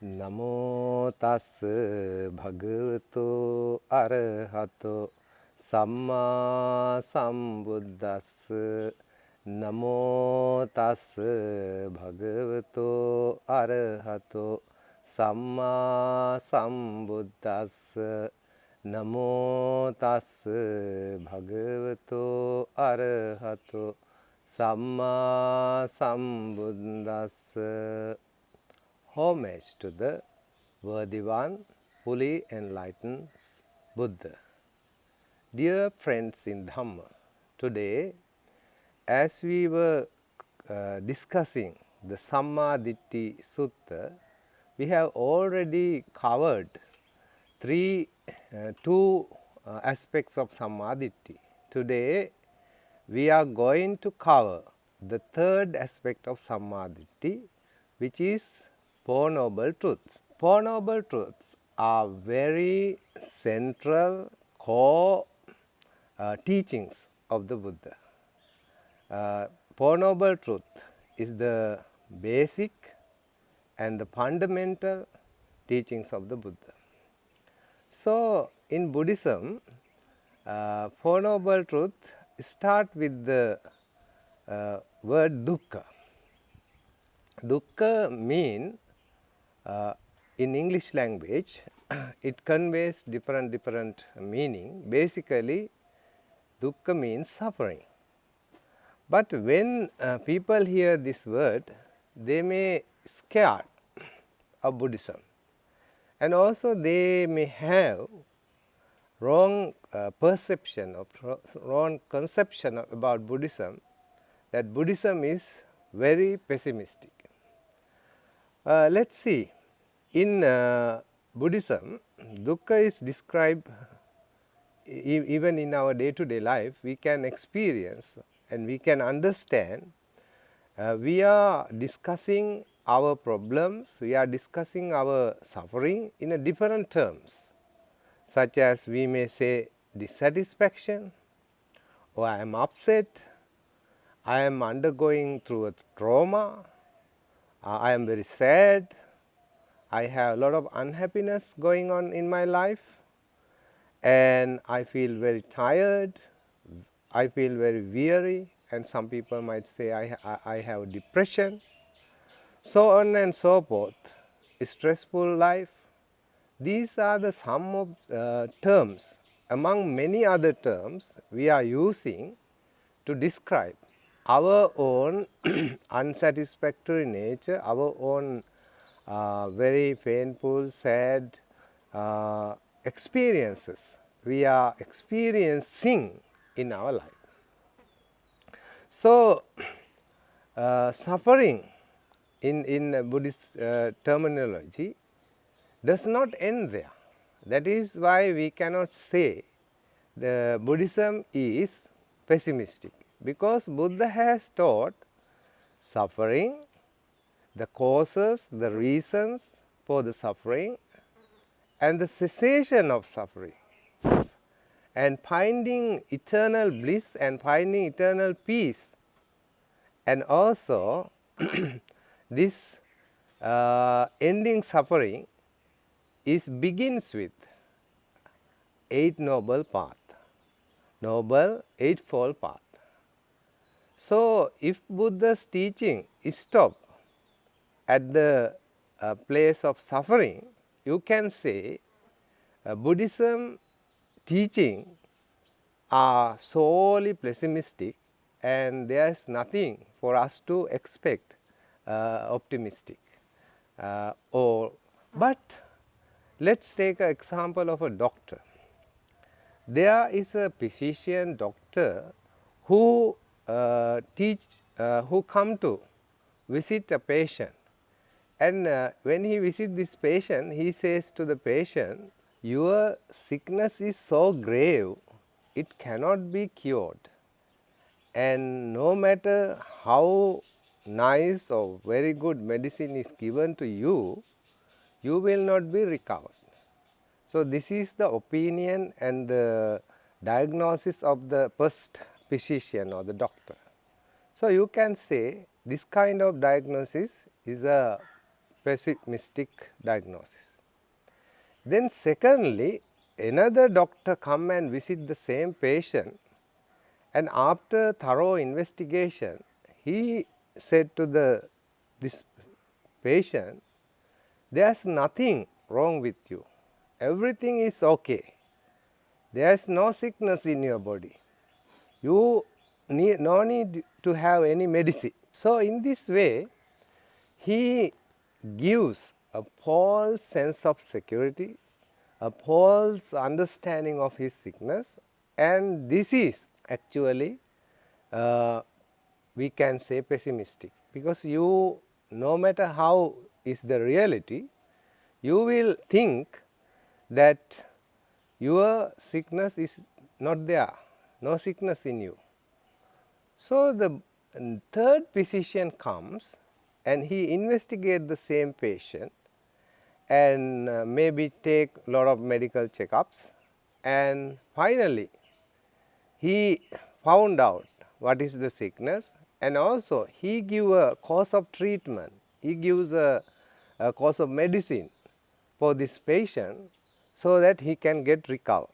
නමෝ තස් භගවතු අරහතෝ සම්මා සම්බුද්දස්ස නමෝ තස් භගවතු අරහතෝ සම්මා සම්බුද්දස්ස නමෝ තස් භගවතු අරහතෝ සම්මා සම්බුද්දස්ස. Homage to the worthy one, fully enlightened Buddha. Dear friends in Dhamma, today as we were discussing the Samma Ditti Sutta, we have already covered two aspects of Samma Ditti. Today we are going to cover the third aspect of Samma Ditti, which is Four Noble Truths. Four Noble Truths are very central core teachings of the Buddha. Four Noble Truth is the basic and the fundamental teachings of the Buddha. So, in Buddhism, Four Noble Truth start with the word dukkha. Dukkha means in English language, it conveys different meaning. Basically, dukkha means suffering. But when people hear this word, they may scared of Buddhism, and also they may have wrong perception or wrong conception about Buddhism, that Buddhism is very pessimistic. Let's see. In Buddhism, dukkha is described even in our day-to-day life. We can experience and we can understand. We are discussing our problems, we are discussing our suffering in a different terms, such as we may say dissatisfaction, or I am upset, I am undergoing through a trauma, I am very sad, I have a lot of unhappiness going on in my life, and I feel very tired, I feel very weary, and some people might say I have depression, so on and so forth. Stressful life. These are the some of terms among many other terms we are using to describe our own unsatisfactory nature, our own very painful, sad experiences we are experiencing in our life. So, suffering in Buddhist terminology does not end there. That is why we cannot say the Buddhism is pessimistic, because Buddha has taught suffering, the causes, the reasons for the suffering, and the cessation of suffering, and finding eternal bliss and finding eternal peace. And also this ending suffering begins with Eight Noble Path, Noble Eightfold Path. So, if Buddha's teaching stop at the place of suffering, you can say Buddhism teaching are solely pessimistic, and there is nothing for us to expect optimistic. But let's take an example of a doctor. There is a physician doctor who who come to visit a patient, and when he visits this patient, he says to the patient, your sickness is so grave, it cannot be cured, and no matter how nice or very good medicine is given to you, you will not be recovered. So, this is the opinion and the diagnosis of the first physician or the doctor. So, you can say this kind of diagnosis is a pessimistic diagnosis. Then secondly, another doctor come and visit the same patient, and after thorough investigation, he said to this patient, there is nothing wrong with you. Everything is okay. There is no sickness in your body. You no need to have any medicine. So in this way, he gives a false sense of security, a false understanding of his sickness, and this is actually we can say pessimistic, because you, no matter how is the reality, you will think that your sickness is not there, no sickness in you. So the third physician comes and he investigates the same patient and maybe take a lot of medical checkups, and finally he found out what is the sickness, and also he give a course of treatment, he gives a course of medicine for this patient so that he can get recovered.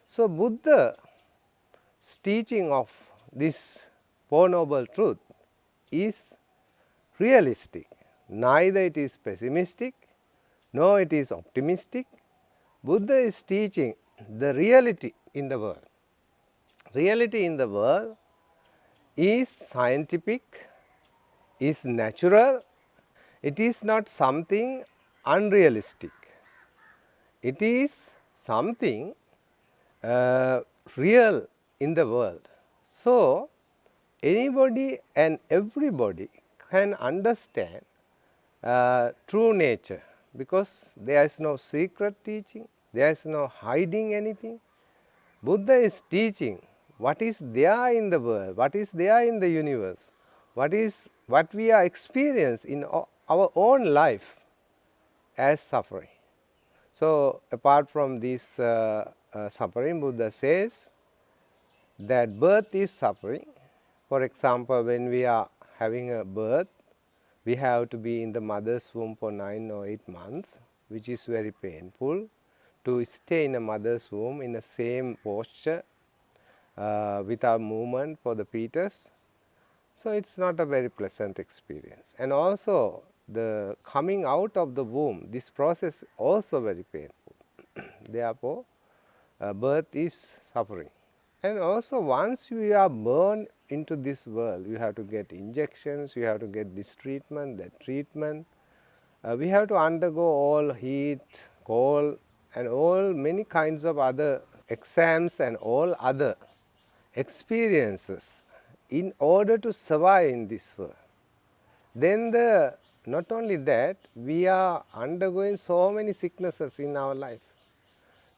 So Buddha's teaching of this Four Noble Truth is realistic. Neither it is pessimistic, nor it is optimistic. Buddha is teaching the reality in the world. Reality in the world is scientific, is natural. It is not something unrealistic. It is something real in the world. So anybody and everybody can understand true nature, because there is no secret teaching, there is no hiding anything. Buddha is teaching what is there in the world, what is there in the universe, what we are experiencing in our own life as suffering. So apart from this suffering, Buddha says that birth is suffering. For example, when we are having a birth, we have to be in the mother's womb for 9 or 8 months, which is very painful, to stay in the mother's womb in the same posture without movement for the fetus. So it's not a very pleasant experience. And also the coming out of the womb, this process also very painful. Therefore, birth is suffering. And also once you are born into this world, you have to get injections, you have to get this treatment, that treatment. We have to undergo all heat, cold, and all many kinds of other exams and all other experiences in order to survive in this world. Then not only that, we are undergoing so many sicknesses in our life.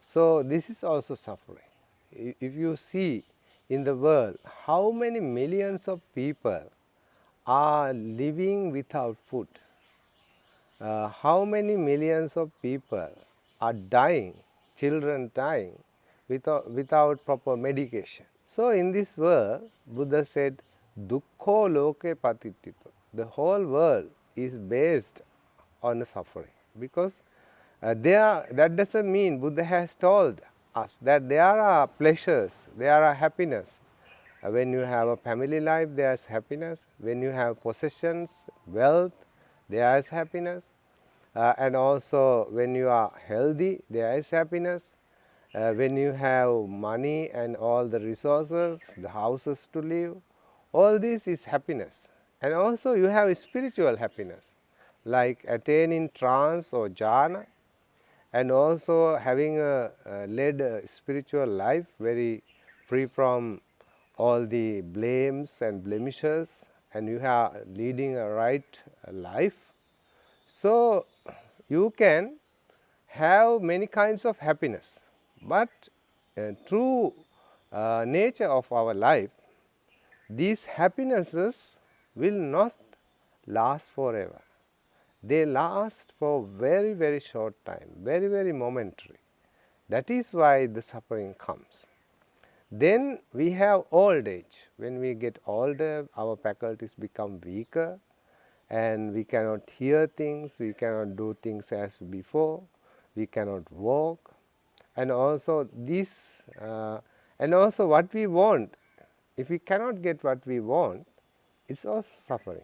So this is also suffering. If you see in the world how many millions of people are living without food, how many millions of people are dying, children dying without proper medication. So in this world, Buddha said, Dukkho loke patittito. The whole world is based on suffering, because that doesn't mean Buddha has told us that there are pleasures, there are happiness. When you have a family life, there is happiness. When you have possessions, wealth, there is happiness. And also when you are healthy, there is happiness. When you have money and all the resources, the houses to live, all this is happiness. And also you have spiritual happiness, like attaining trance or jhana, and also having led a spiritual life very free from all the blames and blemishes, and you are leading a right life. So you can have many kinds of happiness, but true nature of our life, these happinesses will not last forever. They last for very, very short time, very, very momentary. That is why the suffering comes. Then we have old age. When we get older, our faculties become weaker, and we cannot hear things, we cannot do things as before, we cannot walk, and also this, and also what we want. If we cannot get what we want, it's also suffering.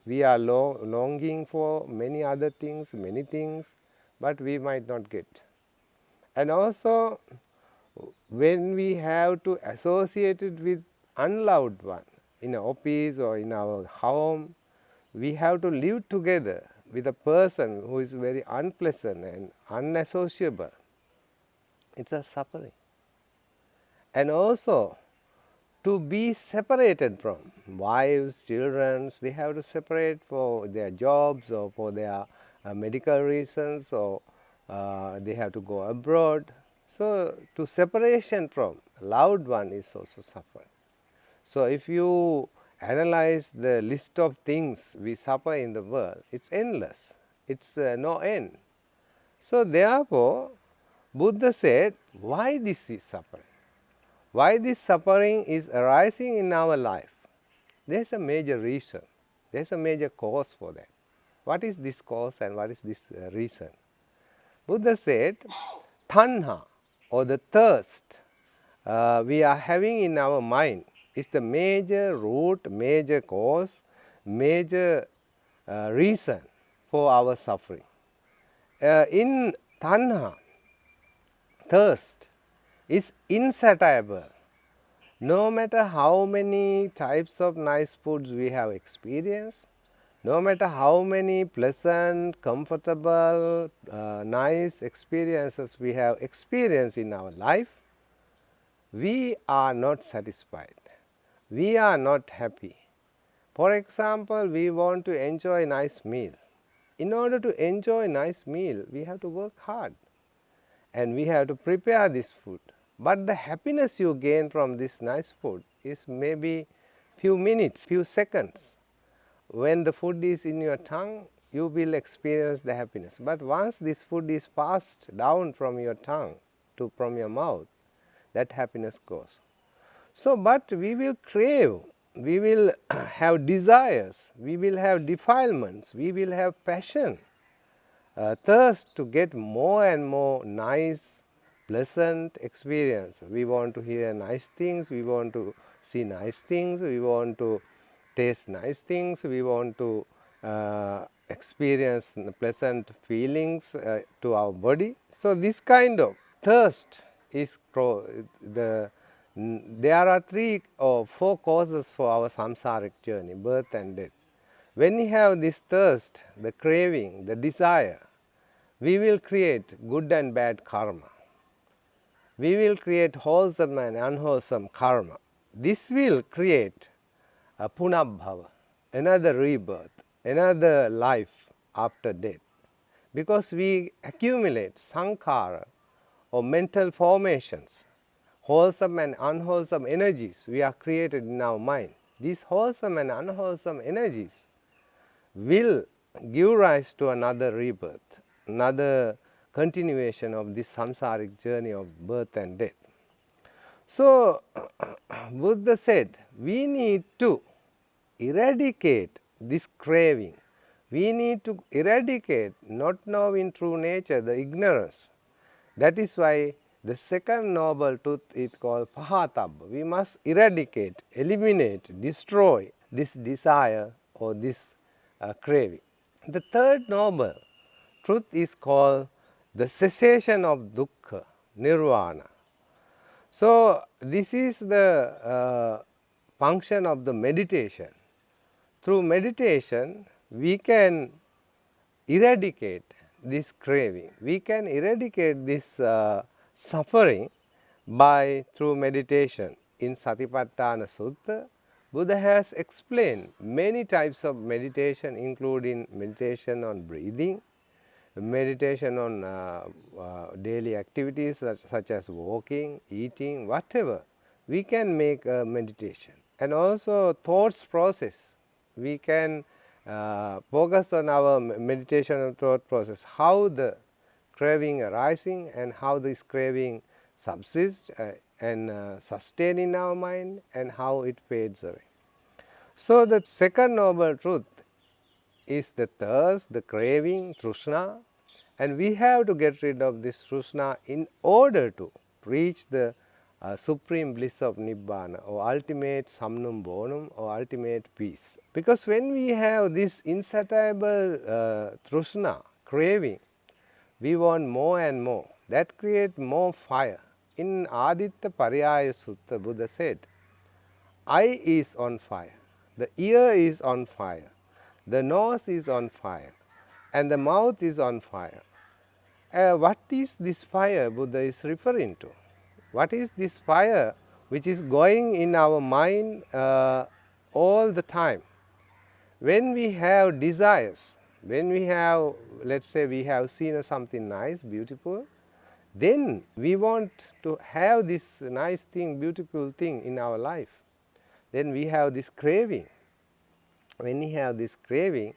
We are longing for many other things, many things, but we might not get. And also, when we have to associate it with unloved one, in an office or in our home, we have to live together with a person who is very unpleasant and unassociable. It's a suffering. And also, to be separated from wives, children, they have to separate for their jobs or for their medical reasons, or they have to go abroad. So, to separation from loved one is also suffering. So, if you analyze the list of things we suffer in the world, it's endless. It's no end. So, therefore, Buddha said, why this is suffering? Why this suffering is arising in our life? There's a major reason. There's a major cause for that. What is this cause and what is this reason? Buddha said, tanha, or the thirst we are having in our mind, is the major root, major cause, major reason for our suffering. In tanha, thirst is insatiable. No matter how many types of nice foods we have experienced, no matter how many pleasant, comfortable, nice experiences we have experienced in our life, we are not satisfied. We are not happy. For example, we want to enjoy a nice meal. In order to enjoy a nice meal, we have to work hard and we have to prepare this food. But the happiness you gain from this nice food is maybe few minutes, few seconds. When the food is in your tongue, you will experience the happiness. But once this food is passed down from your tongue to from your mouth, that happiness goes. So, but we will crave, we will have desires, we will have defilements, we will have passion, thirst to get more and more nice, pleasant experience. We want to hear nice things, we want to see nice things, we want to taste nice things, we want to experience pleasant feelings to our body. So, this kind of thirst is there are 3 or 4 causes for our samsaric journey, birth and death. When we have this thirst, the craving, the desire, we will create good and bad karma. We will create wholesome and unwholesome karma. This will create a punabhava, another rebirth, another life after death. Because we accumulate sankhara or mental formations, wholesome and unwholesome energies we are created in our mind. These wholesome and unwholesome energies will give rise to another rebirth, another continuation of this samsaric journey of birth and death. So, Buddha said, we need to eradicate this craving. We need to eradicate not knowing true nature, the ignorance. That is why the second noble truth is called pahatabba. We must eradicate, eliminate, destroy this desire or this craving. The third noble truth is called the cessation of dukkha, nirvana. So, this is the function of the meditation. Through meditation, we can eradicate this craving. We can eradicate this suffering through meditation. In Satipatthana Sutta, Buddha has explained many types of meditation, including meditation on breathing, meditation on daily activities such as walking, eating, whatever. We can make a meditation. And also thoughts process. We can focus on our meditation and thought process, how the craving arising and how this craving subsists and sustain in our mind and how it fades away. So, the second noble truth is the thirst, the craving, trishna, and we have to get rid of this trishna in order to reach the supreme bliss of Nibbana, or ultimate samnum bonum, or ultimate peace. Because when we have this insatiable trishna, craving, we want more and more. That creates more fire. In Aditta Pariyaya Sutta, Buddha said, eye is on fire, the ear is on fire, the nose is on fire, and the mouth is on fire. What is this fire Buddha is referring to? What is this fire which is going in our mind all the time? When we have desires, when we have, let's say we have seen something nice, beautiful, then we want to have this nice thing, beautiful thing in our life. Then we have this craving. When we have this craving,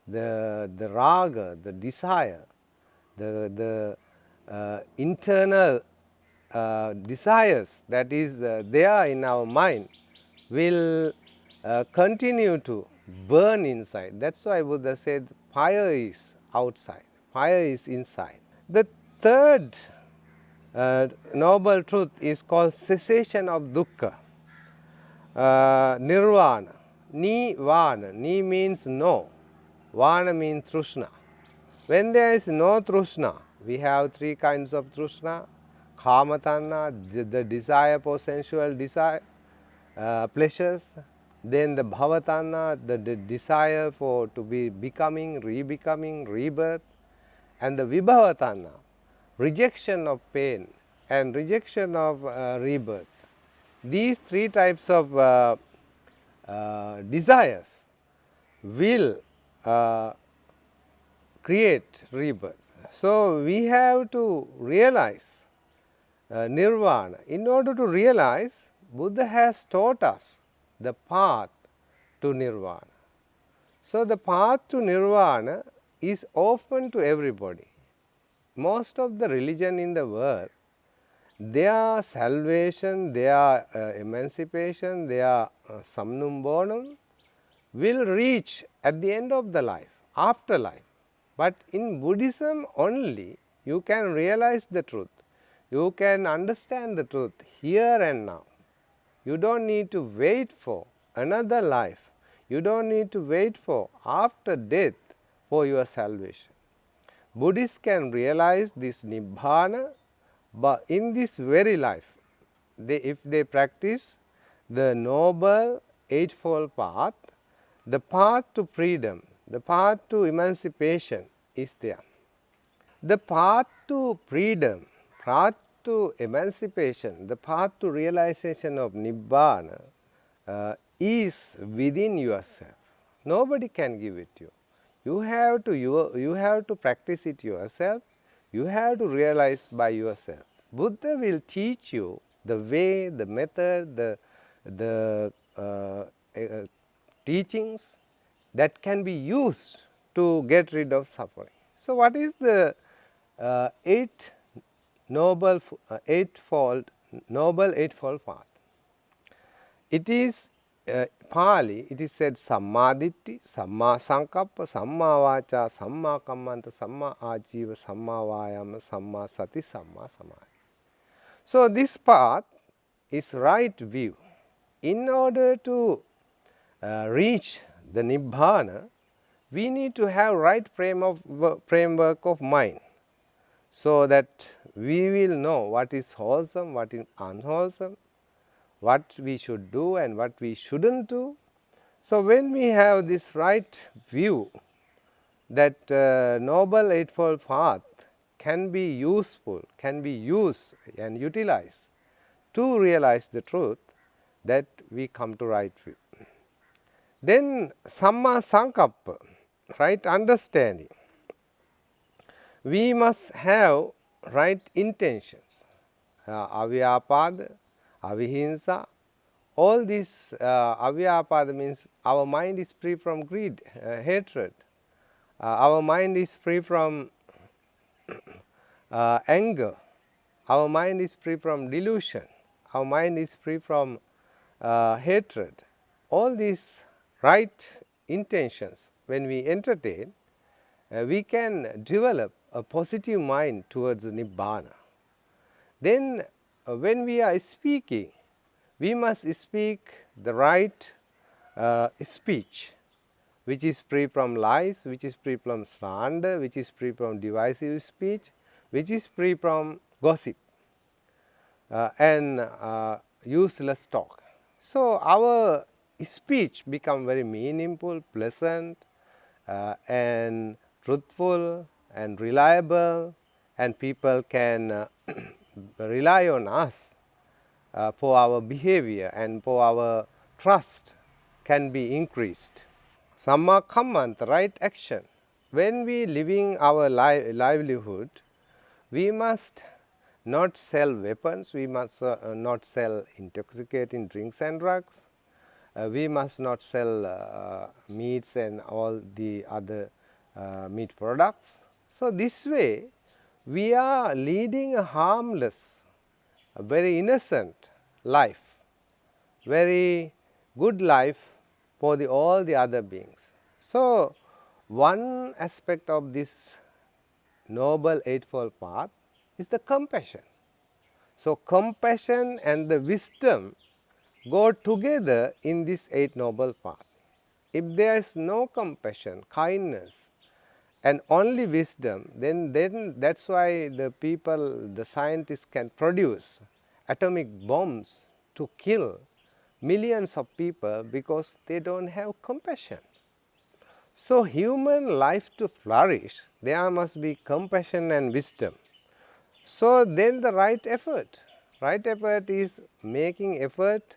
the raga, the desire, the internal desires that is there in our mind will continue to burn inside. That's why Buddha said fire is outside, fire is inside. The third noble truth is called cessation of dukkha, nirvana. Ni-vana, ni means no, vana means trishna. When there is no trishna, we have three kinds of trishna: kama tanha, the desire for sensual desire, pleasures; then the bhava tanha, the desire for to be becoming, rebecoming, rebirth; and the vibhava tanha, rejection of pain and rejection of rebirth. These three types of desires will create rebirth. So we have to realize nirvana. In order to realize, Buddha has taught us the path to nirvana. So the path to nirvana is open to everybody. Most of the religion in the world, their salvation, their emancipation, their samnum bonum will reach at the end of the life, afterlife. But in Buddhism only you can realize the truth. You can understand the truth here and now. You don't need to wait for another life. You don't need to wait for after death for your salvation. Buddhists can realize this Nibbana but in this very life. If they practice the noble eightfold path, the path to freedom, the path to emancipation is there. The path to freedom, path to emancipation, the path to realization of Nibbana is within yourself. Nobody can give it to you. You have to practice it yourself. You have to realize by yourself. Buddha will teach you the way, the method, the teachings that can be used to get rid of suffering. So what is the eightfold path? It is Pali, it is said Samma Ditti, Samma Sankappa, Samma Vacha, Samma Kammanta, Samma Ajiva, Samma Vayama, Samma Sati, Samma Samadhi. So this path is right view. In order to reach the Nibbana, we need to have right framework of mind, so that we will know what is wholesome, what is unwholesome, what we should do and what we shouldn't do. So when we have this right view, that noble eightfold path can be useful, can be used and utilized to realize the truth, that we come to right view. Then Samma Sankappa, right understanding. We must have right intentions. Avyapada, avihimsa, all this avyapada means our mind is free from greed, hatred. Our mind is free from anger. Our mind is free from delusion. Our mind is free from hatred. All these right intentions, when we entertain, we can develop a positive mind towards Nibbana. Then when we are speaking, we must speak the right speech, which is free from lies, which is free from slander, which is free from divisive speech, which is free from gossip and useless talk. So our speech become very meaningful, pleasant, and truthful and reliable, and people can rely on us for our behavior, and for our trust can be increased. Samma Kammanta, right action. When we living our livelihood, we must not sell weapons, we must not sell intoxicating drinks and drugs, we must not sell meats and all the other meat products. So this way we are leading a harmless, a very innocent life, very good life for all the other beings. So one aspect of this Noble Eightfold Path is the compassion. So compassion and the wisdom go together in this Eight Noble Path. If there is no compassion, kindness, and only wisdom, then that's why the people, the scientists can produce atomic bombs to kill millions of people, because they don't have compassion. So human life to flourish, there must be compassion and wisdom. So then the right effort is making effort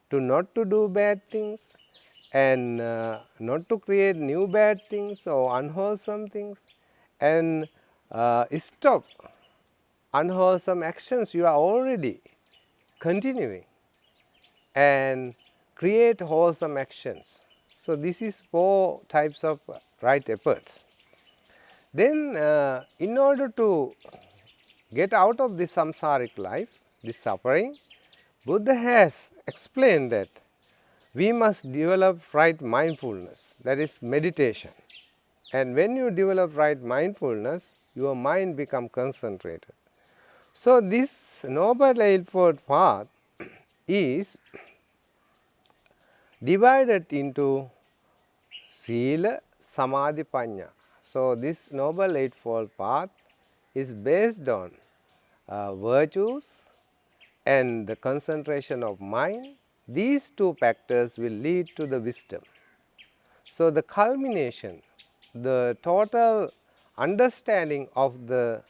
to not to do bad things, and not to create new bad things or unwholesome things, and stop unwholesome actions you are already continuing, and create wholesome actions. So this is 4 types of right efforts. Then in order to get out of this samsaric life, this suffering, Buddha has explained that we must develop right mindfulness, that is meditation. And when you develop right mindfulness, your mind becomes concentrated. So this Noble Eightfold Path is divided into Sila, Samadhi, Panya. So this Noble Eightfold Path is based on virtues and the concentration of mind. These 2 factors will lead to the wisdom. So the culmination, the total understanding of the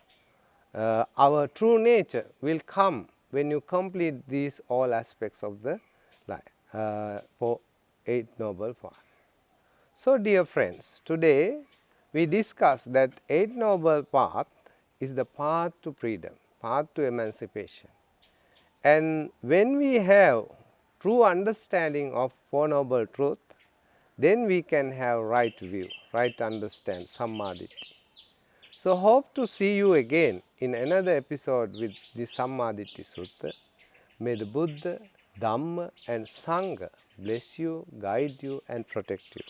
our true nature will come when you complete these all aspects of the life for Eight Noble Path. So dear friends, today we discussed that Eight Noble Path is the path to freedom, path to emancipation. And when we have true understanding of Four Noble Truth, then we can have right view, right understand, Samma Ditti. So hope to see you again in another episode with the Samma Ditti Sutta. May the Buddha, Dhamma and Sangha bless you, guide you and protect you.